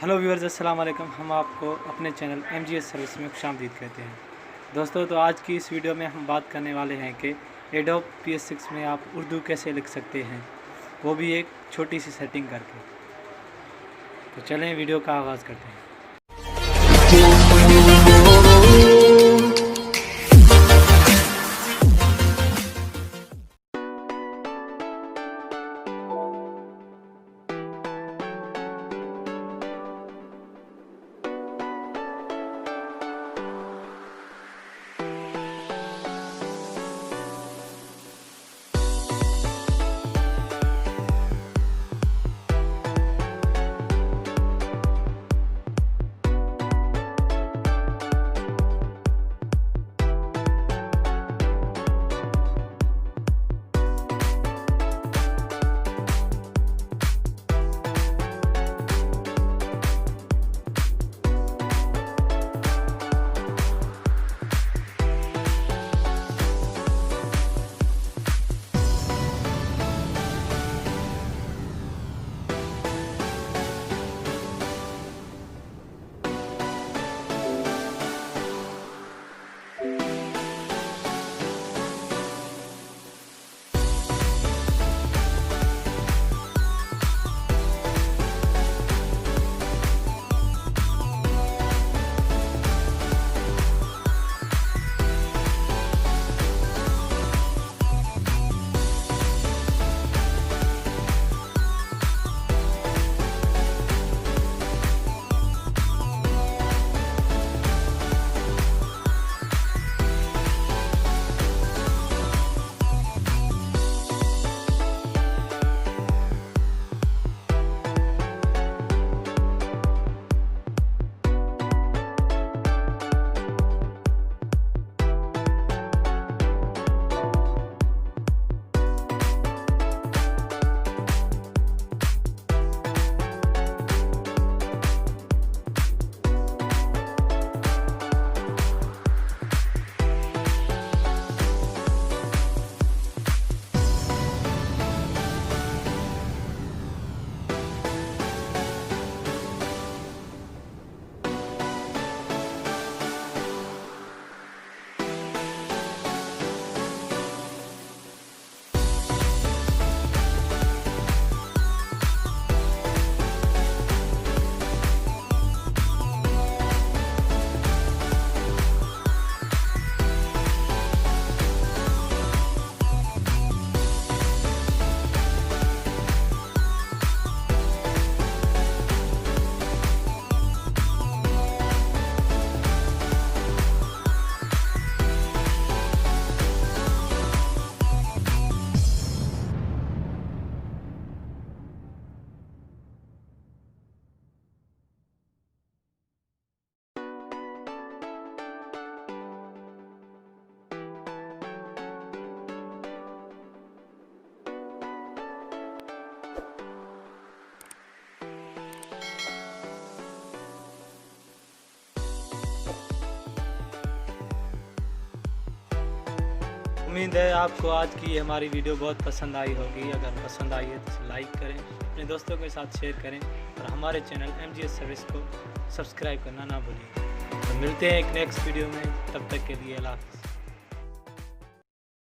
Hello viewers, अस्सलाम वालेकुम। हम आपको अपने चैनल MGS सर्विस में खुशामदीद कहते हैं। दोस्तों, तो आज की इस वीडियो में हम बात करने वाले हैं कि Adobe Ps6 में आप उर्दू कैसे लिख सकते हैं, वो भी एक छोटी सी सेटिंग करके। तो चलें वीडियो का आगाज़ करते हैं। उम्मीद है आपको आज की हमारी वीडियो बहुत पसंद आई होगी। अगर पसंद आई है तो लाइक करें, अपने दोस्तों के साथ शेयर करें और हमारे चैनल MGS सर्विस को सब्सक्राइब करना ना भूलिए। तो मिलते हैं एक नेक्स्ट वीडियो में, तब तक के लिए अल्लाह हाफ़िज़।